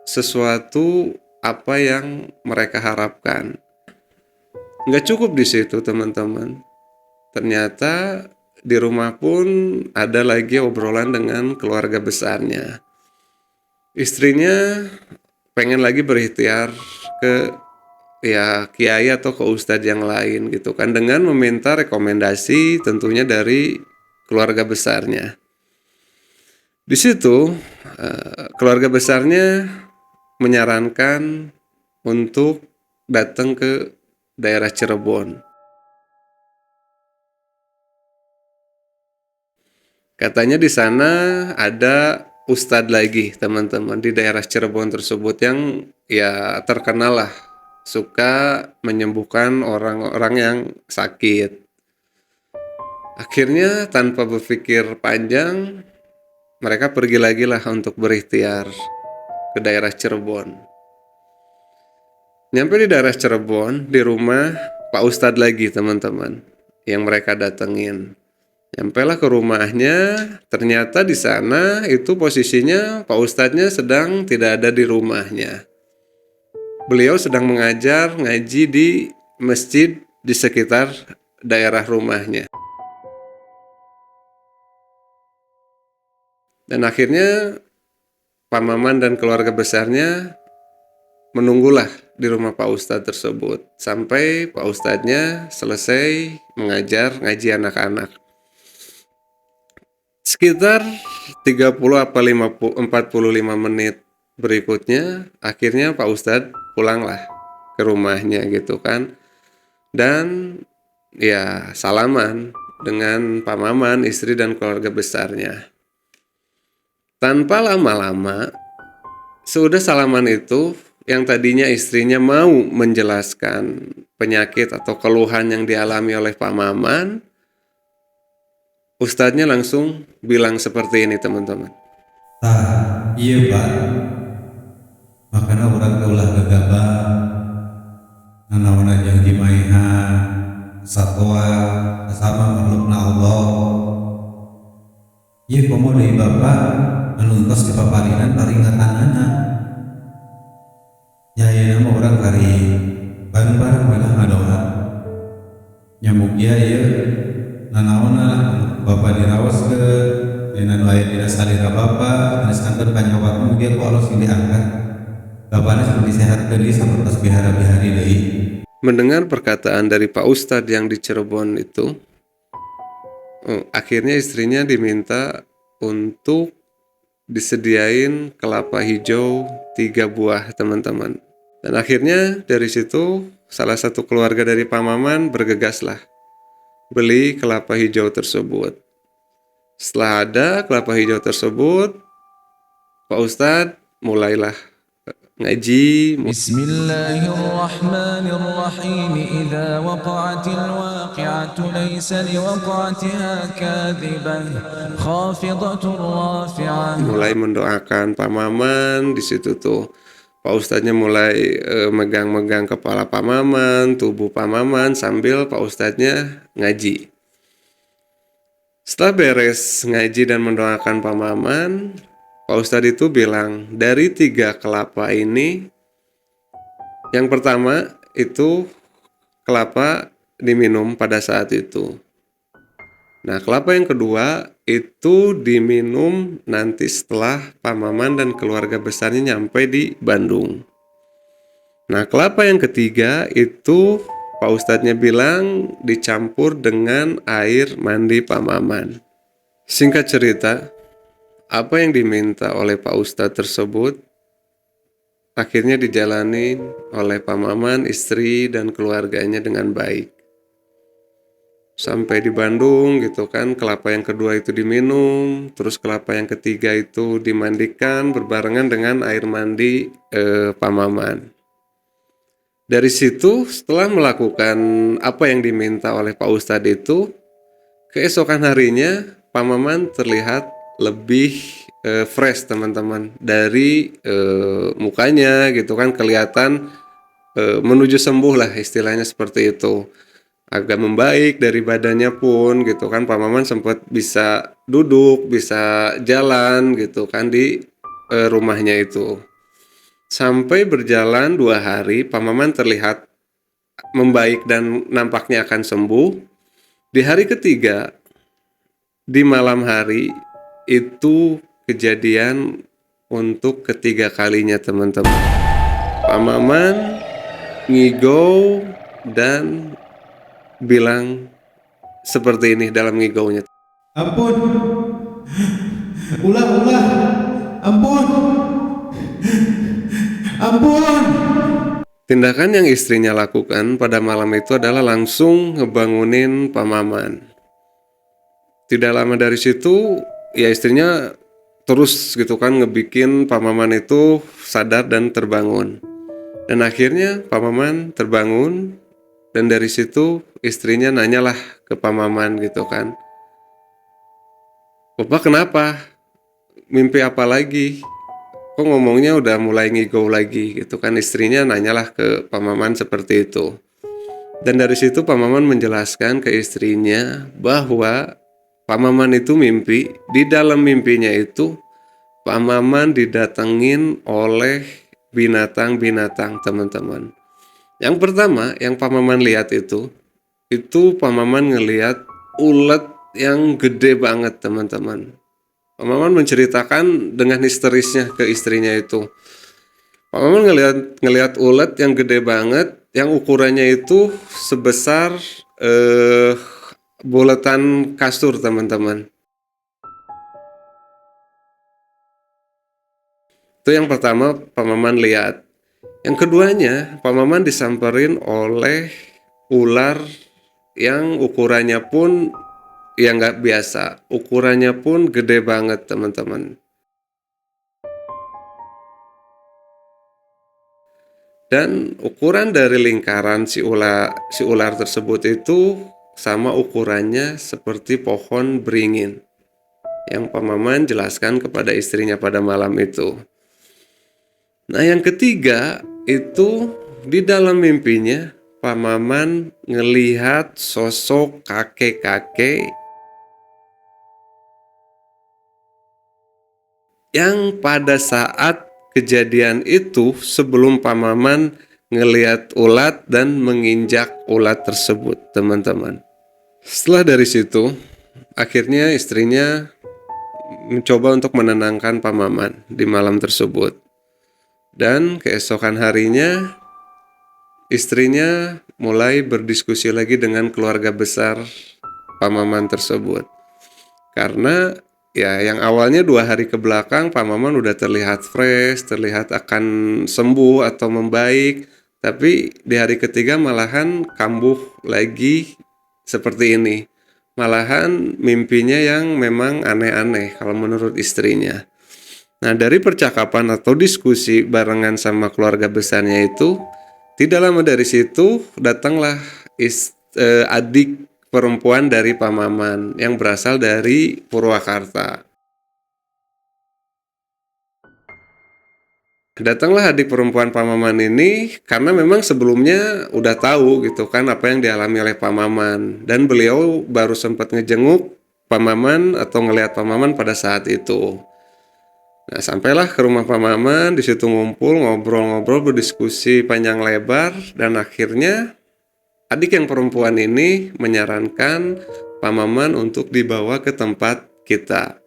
sesuatu apa yang mereka harapkan. Nggak cukup di situ, teman-teman. Ternyata di rumah pun ada lagi obrolan dengan keluarga besarnya. Istrinya pengen lagi berikhtiar ke ya kiai atau ke ustadz yang lain gitu kan, dengan meminta rekomendasi tentunya dari keluarga besarnya. Di situ keluarga besarnya menyarankan untuk datang ke daerah Cirebon. Katanya di sana ada ustadz lagi, teman-teman, di daerah Cirebon tersebut yang ya terkenal lah suka menyembuhkan orang-orang yang sakit. Akhirnya tanpa berpikir panjang, mereka pergi lagi lah untuk berikhtiar ke daerah Cirebon. Nyampe di daerah Cirebon, di rumah Pak Ustadz lagi, teman-teman, yang mereka datengin. Nyampelah ke rumahnya, ternyata di sana itu posisinya Pak Ustadznya sedang tidak ada di rumahnya. Beliau sedang mengajar ngaji di masjid di sekitar daerah rumahnya. Dan akhirnya Pak Maman dan keluarga besarnya menunggulah di rumah Pak Ustadz tersebut sampai Pak Ustadznya selesai mengajar ngaji anak-anak. Sekitar 30 apa 50, 45 menit berikutnya akhirnya Pak Ustadz pulanglah ke rumahnya gitu kan. Dan ya salaman dengan Pak Maman, istri dan keluarga besarnya. Tanpa lama-lama, sudah salaman itu yang tadinya istrinya mau menjelaskan penyakit atau keluhan yang dialami oleh Pak Maman, Ustadznya langsung bilang seperti ini teman-teman. Iya Pak, makanya orang kaulah gegabah nanawana janji maihan satwa sama makhlukna Allah. Iya komo dari Bapak menuntas di paparinan paringatanana. Ya nama orang kari bareng-bareng malah ngadoa. Nyamuk ya nanawana lah Bapak dirawas ke dengan lain tidak salira Bapak anis kantor kanyawat mugia ku Allah sing diangkat. Bapaknya seperti sehat tadi sampai pas bihara-bihari deui. Mendengar perkataan dari Pak Ustadz yang di Cirebon itu, akhirnya istrinya diminta untuk disediain kelapa hijau 3 buah teman-teman. Dan akhirnya dari situ salah satu keluarga dari Pak Maman bergegaslah beli kelapa hijau tersebut. Setelah ada kelapa hijau tersebut, Pak Ustadz mulailah ngaji. بسم الله الرحمن الرحيم إذا وقعت الواقعة ليس لوقعتها كاذبة خافضة رافعة. Mulai mendoakan Pak Maman di situ tuh. Pak Ustadznya mulai megang-megang kepala Pak Maman, tubuh Pak Maman sambil Pak Ustadznya ngaji. Setelah beres ngaji dan mendoakan Pak Maman, Pak Ustadz itu bilang, dari 3 kelapa ini, yang pertama itu kelapa diminum pada saat itu. Nah, kelapa yang kedua itu diminum nanti setelah Pak Maman dan keluarga besarnya nyampe di Bandung. Nah, kelapa yang ketiga itu Pak Ustadznya bilang dicampur dengan air mandi Pak Maman. Singkat cerita, apa yang diminta oleh Pak Ustadz tersebut akhirnya dijalani oleh Pak Maman, istri dan keluarganya dengan baik. Sampai di Bandung gitu kan, kelapa yang kedua itu diminum, terus kelapa yang ketiga itu dimandikan berbarengan dengan air mandi Pak Maman. Dari situ setelah melakukan apa yang diminta oleh Pak Ustadz itu, keesokan harinya Pak Maman terlihat lebih fresh teman-teman, dari mukanya gitu kan, kelihatan menuju sembuh lah istilahnya seperti itu, agak membaik dari badannya pun gitu kan. Pak Maman sempat bisa duduk, bisa jalan gitu kan di rumahnya itu. Sampai berjalan 2 hari Pak Maman terlihat membaik dan nampaknya akan sembuh. Di hari ketiga, di malam hari, itu kejadian untuk ketiga kalinya teman-teman. Pak Maman ngigau dan bilang seperti ini dalam ngigaunya. Ampun, ulah, ampun, ampun. Tindakan yang istrinya lakukan pada malam itu adalah langsung ngebangunin Pak Maman. Tidak lama dari situ, ya istrinya terus gitu kan ngebikin Pak Maman itu sadar dan terbangun. Dan akhirnya Pak Maman terbangun, dan dari situ istrinya nanyalah ke Pak Maman gitu kan, "Bapak kenapa? Mimpi apa lagi? Kok ngomongnya udah mulai ngigau lagi?" gitu kan. Istrinya nanyalah ke Pak Maman seperti itu. Dan dari situ Pak Maman menjelaskan ke istrinya bahwa Pak Maman itu mimpi, di dalam mimpinya itu Pak Maman didatengin oleh binatang-binatang teman-teman. Yang pertama yang Pak Maman lihat itu Pak Maman ngelihat ulet yang gede banget teman-teman. Pak Maman menceritakan dengan histerisnya ke istrinya itu, Pak Maman ngelihat ulet yang gede banget, yang ukurannya itu sebesar bulatan kasur, teman-teman. Itu yang pertama Pak Maman lihat. Yang keduanya, Pak Maman disamperin oleh ular yang ukurannya pun ya nggak biasa. Ukurannya pun gede banget, teman-teman. Dan ukuran dari lingkaran si ular tersebut itu sama ukurannya seperti pohon beringin yang Pak Maman jelaskan kepada istrinya pada malam itu. Nah, yang ketiga itu di dalam mimpinya Pak Maman ngelihat sosok kakek-kakek yang pada saat kejadian itu sebelum Pak Maman ngelihat ulat dan menginjak ulat tersebut, teman-teman. Setelah dari situ, akhirnya istrinya mencoba untuk menenangkan Pak Maman di malam tersebut. Dan keesokan harinya, istrinya mulai berdiskusi lagi dengan keluarga besar Pak Maman tersebut. Karena ya yang awalnya 2 hari ke belakang Pak Maman udah terlihat fresh, terlihat akan sembuh atau membaik. Tapi di hari ketiga malahan kambuh lagi seperti ini. Malahan mimpinya yang memang aneh-aneh kalau menurut istrinya. Nah, dari percakapan atau diskusi barengan sama keluarga besarnya itu, tidak lama dari situ datanglah adik perempuan dari Pak Maman yang berasal dari Purwakarta. Datanglah adik perempuan Pak Maman ini karena memang sebelumnya udah tahu gitu kan apa yang dialami oleh Pak Maman, dan beliau baru sempat ngejenguk Pak Maman atau ngelihat Pak Maman pada saat itu. Nah, sampailah ke rumah Pak Maman, di situ ngumpul, ngobrol-ngobrol, berdiskusi panjang lebar, dan akhirnya adik yang perempuan ini menyarankan Pak Maman untuk dibawa ke tempat kita.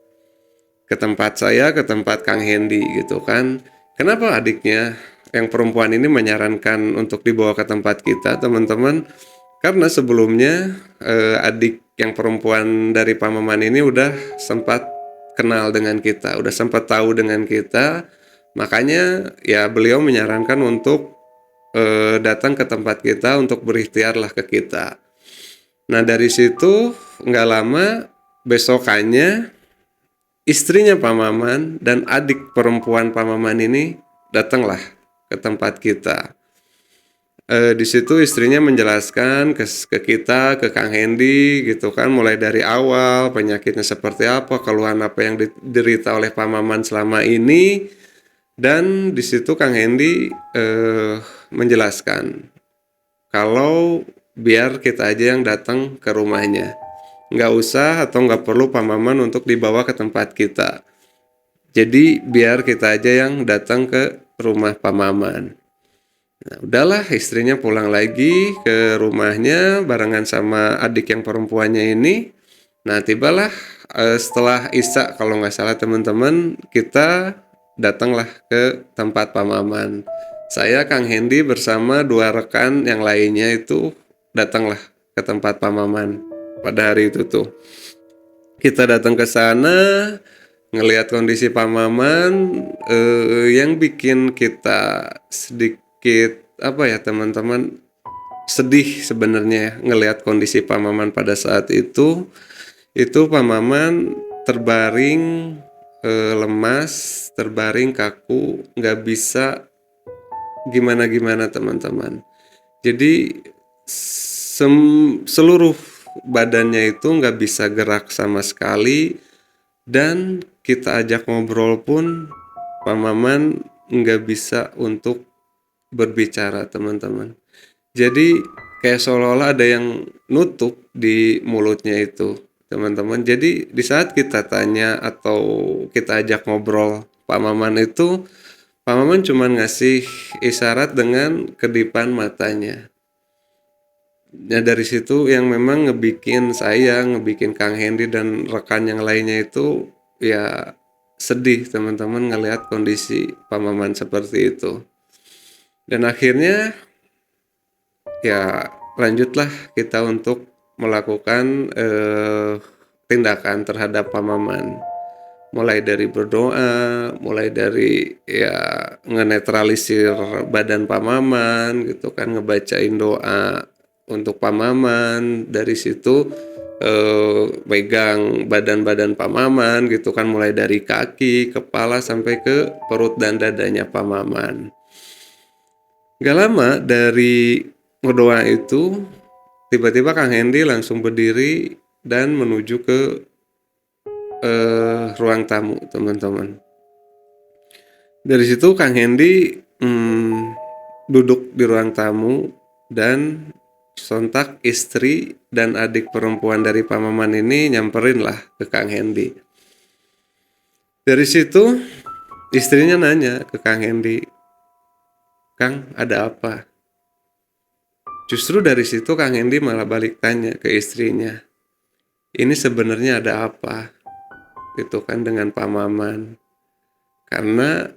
Ke tempat saya, ke tempat Kang Hendy gitu kan. Kenapa adiknya yang perempuan ini menyarankan untuk dibawa ke tempat kita, teman-teman? Karena sebelumnya adik yang perempuan dari Pak Maman ini udah sempat kenal dengan kita, udah sempat tahu dengan kita. Makanya ya beliau menyarankan untuk datang ke tempat kita untuk berikhtiarlah ke kita. Nah, dari situ nggak lama besokannya istrinya Pak Maman dan adik perempuan Pak Maman ini datanglah ke tempat kita. Di situ istrinya menjelaskan ke kita, ke Kang Hendy gitu kan, mulai dari awal penyakitnya seperti apa, keluhan apa yang diderita oleh Pak Maman selama ini, dan di situ Kang Hendy menjelaskan kalau biar kita aja yang datang ke rumahnya. Nggak usah atau nggak perlu Pak Maman untuk dibawa ke tempat kita. Jadi biar kita aja yang datang ke rumah Pak Maman. Nah, udahlah istrinya pulang lagi ke rumahnya barengan sama adik yang perempuannya ini. Nah, tibalah setelah Isya kalau nggak salah teman-teman, kita datanglah ke tempat Pak Maman. Saya, Kang Hendy bersama 2 rekan yang lainnya itu datanglah ke tempat Pak Maman pada hari itu tuh. Kita datang ke sana, ngelihat kondisi Pak Maman, yang bikin kita sedikit apa ya teman-teman, sedih sebenarnya ya, ngelihat kondisi Pak Maman pada saat itu. Itu Pak Maman terbaring lemas, terbaring kaku, nggak bisa gimana-gimana teman-teman. Jadi seluruh badannya itu nggak bisa gerak sama sekali, dan kita ajak ngobrol pun Pak Maman nggak bisa untuk berbicara teman-teman. Jadi kayak seolah-olah ada yang nutup di mulutnya itu teman-teman. Jadi di saat kita tanya atau kita ajak ngobrol Pak Maman itu, Pak Maman cuma ngasih isyarat dengan kedipan matanya. Nah, dari situ yang memang ngebikin saya, ngebikin Kang Hendy dan rekan yang lainnya itu ya sedih teman-teman ngelihat kondisi Pak Maman seperti itu. Dan akhirnya ya lanjutlah kita untuk melakukan tindakan terhadap Pamaman, mulai dari berdoa, mulai dari ya ngenetralisir badan Pamaman gitu kan, ngebacain doa untuk Pamaman, dari situ megang badan-badan Pamaman gitu kan, mulai dari kaki, kepala sampai ke perut dan dadanya Pamaman. Gak lama dari berdoa itu, tiba-tiba Kang Hendy langsung berdiri dan menuju ke ruang tamu, teman-teman. Dari situ Kang Hendy duduk di ruang tamu, dan sontak istri dan adik perempuan dari Pamaman ini nyamperin lah ke Kang Hendy. Dari situ istrinya nanya ke Kang Hendy, "Kang, ada apa?" Justru dari situ Kang Hendy malah balik tanya ke istrinya, "Ini sebenarnya ada apa?" Gitu kan dengan Pamaman. Karena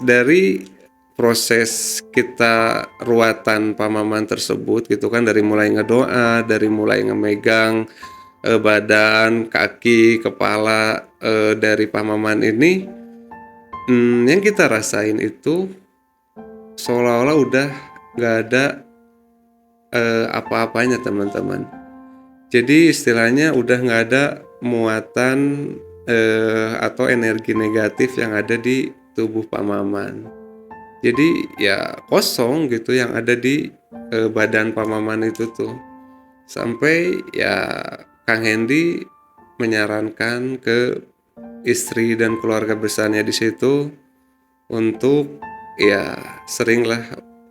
dari proses kita ruatan Pamaman tersebut gitu kan, dari mulai ngedoa, dari mulai ngemegang badan, kaki, kepala dari Pamaman ini, yang kita rasain itu seolah-olah udah gak ada apa-apanya, teman-teman. Jadi istilahnya udah gak ada muatan atau energi negatif yang ada di tubuh Pamaman. Jadi ya kosong gitu yang ada di badan Pamaman itu tuh. Sampai ya Kang Hendy menyarankan ke istri dan keluarga besarnya di situ untuk ya seringlah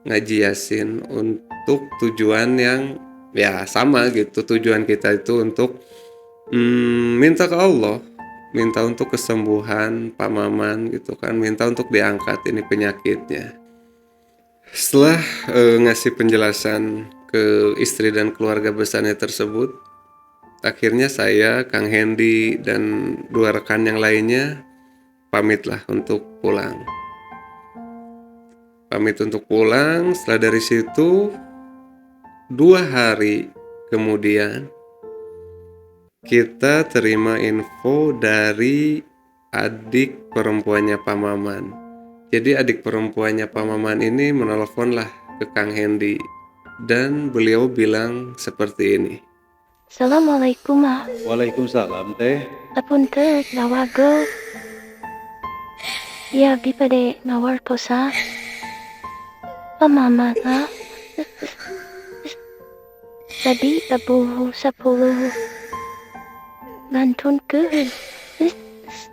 ngaji Yasin, untuk tujuan yang ya sama gitu. Tujuan kita itu untuk minta ke Allah, minta untuk kesembuhan Pamaman gitu kan, minta untuk diangkat ini penyakitnya. Setelah ngasih penjelasan ke istri dan keluarga besarnya tersebut, akhirnya saya, Kang Hendy, dan dua rekan yang lainnya pamitlah untuk pulang. Pamit untuk pulang. Setelah dari situ 2 hari kemudian kita terima info dari adik perempuannya Pamaman. Jadi adik perempuannya Pamaman ini menelponlah ke Kang Hendy, dan beliau bilang seperti ini. Assalamualaikum, Ma. Waalaikumsalam teh. Apunten, nawagel. Ya, abdi pade nawar kosa. Pamamana. Tadi 10 ngantun ke.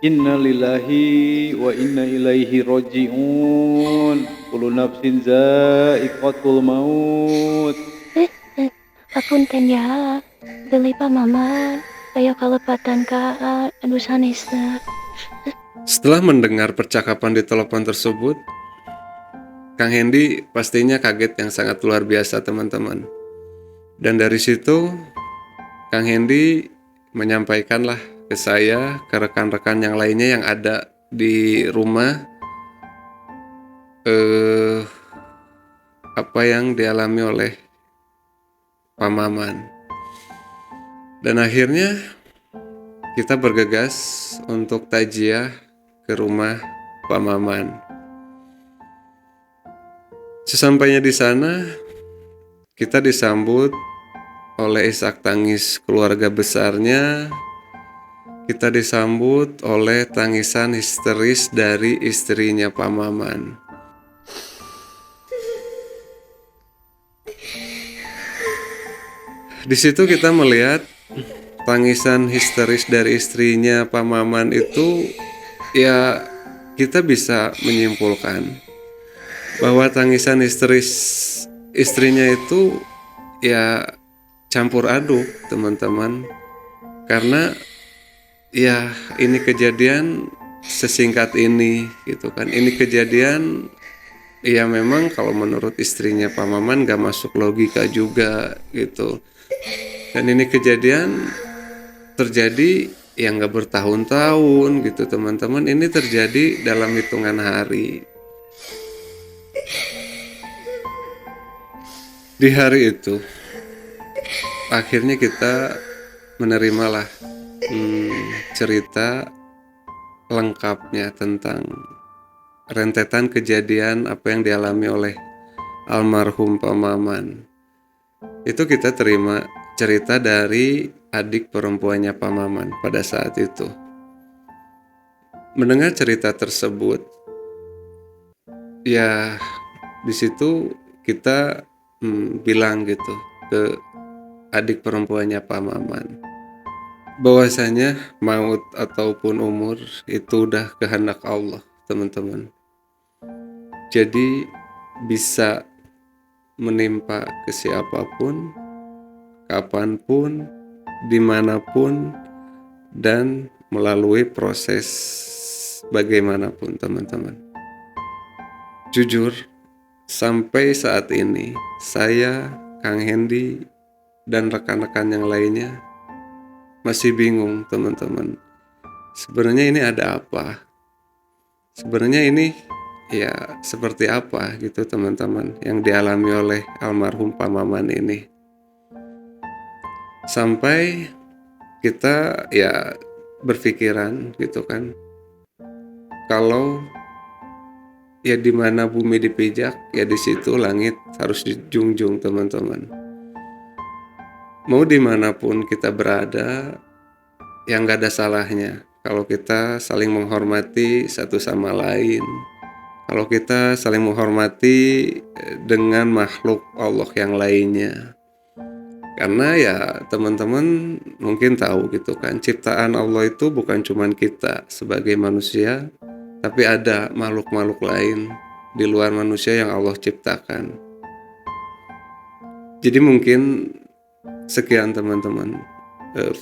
Inna lillahi wa inna ilaihi roji'un. Kullu nafsin za'iqatul maut. Apunten ya, beli Pamaman. Ayo kalepatan ka anu sanesna. Setelah mendengar percakapan di telepon tersebut, Kang Hendy pastinya kaget yang sangat luar biasa, teman-teman. Dan dari situ Kang Hendy menyampaikanlah ke saya, ke rekan-rekan yang lainnya yang ada di rumah, apa yang dialami oleh Pamaman. Dan akhirnya kita bergegas untuk tajiah ke rumah Pamaman. Sesampainya di sana, kita disambut oleh isak tangis keluarga besarnya. Kita disambut oleh tangisan histeris dari istrinya Pamaman. Di situ kita melihat tangisan histeris dari istrinya Pamaman itu, ya kita bisa menyimpulkan bahwa tangisan histeris istrinya itu ya campur aduk, teman-teman. Karena ya ini kejadian sesingkat ini gitu kan. Ini kejadian ya memang kalau menurut istrinya Pamaman gak masuk logika juga gitu. Dan ini kejadian terjadi yang gak bertahun-tahun gitu, teman-teman. Ini terjadi dalam hitungan hari. Di hari itu akhirnya kita menerimalah cerita lengkapnya tentang rentetan kejadian apa yang dialami oleh almarhum Pak Maman. Itu kita terima cerita dari adik perempuannya Pak Maman pada saat itu. Mendengar cerita tersebut, ya di situ kita bilang gitu ke adik perempuannya Pak Maman, bahwasanya maut ataupun umur itu udah kehendak Allah, teman-teman. Jadi bisa menimpa ke siapapun, kapanpun, dimanapun, dan melalui proses bagaimanapun, teman-teman. Jujur, sampai saat ini saya, Kang Hendy, dan rekan-rekan yang lainnya masih bingung, teman-teman. Sebenarnya ini ada apa? Sebenarnya ini ya seperti apa gitu, teman-teman, yang dialami oleh almarhum Pak Maman ini. Sampai kita ya berpikiran gitu kan, kalau ya di mana bumi dipijak, ya di situ langit harus dijunjung, teman-teman. Mau dimanapun kita berada, yang gak ada salahnya kalau kita saling menghormati satu sama lain, kalau kita saling menghormati dengan makhluk Allah yang lainnya. Karena ya teman-teman mungkin tahu gitu kan, ciptaan Allah itu bukan cuman kita sebagai manusia, tapi ada makhluk-makhluk lain di luar manusia yang Allah ciptakan. Jadi mungkin sekian, teman-teman,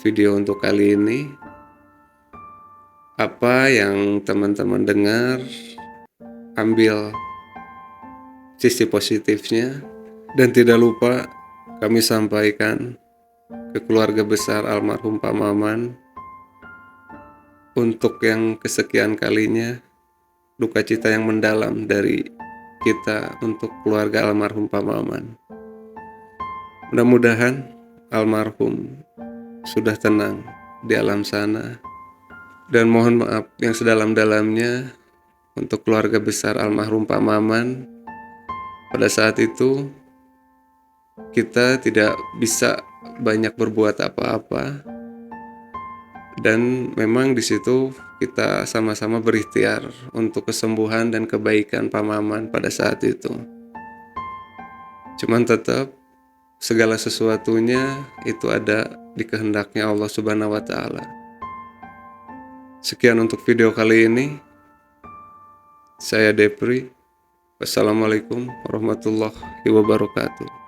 video untuk kali ini. Apa yang teman-teman dengar, ambil sisi positifnya, dan tidak lupa kami sampaikan ke keluarga besar almarhum Pak Maman untuk yang kesekian kalinya duka cita yang mendalam dari kita untuk keluarga almarhum Pak Maman. Mudah-mudahan almarhum sudah tenang di alam sana, dan mohon maaf yang sedalam-dalamnya untuk keluarga besar almarhum Pak Maman. Pada saat itu kita tidak bisa banyak berbuat apa-apa, dan memang di situ kita sama-sama berikhtiar untuk kesembuhan dan kebaikan Pak Maman pada saat itu. Cuman tetap segala sesuatunya itu ada di kehendaknya Allah Subhanahu wa Ta'ala. Sekian untuk video kali ini. Saya Depri. Wassalamualaikum warahmatullahi wabarakatuh.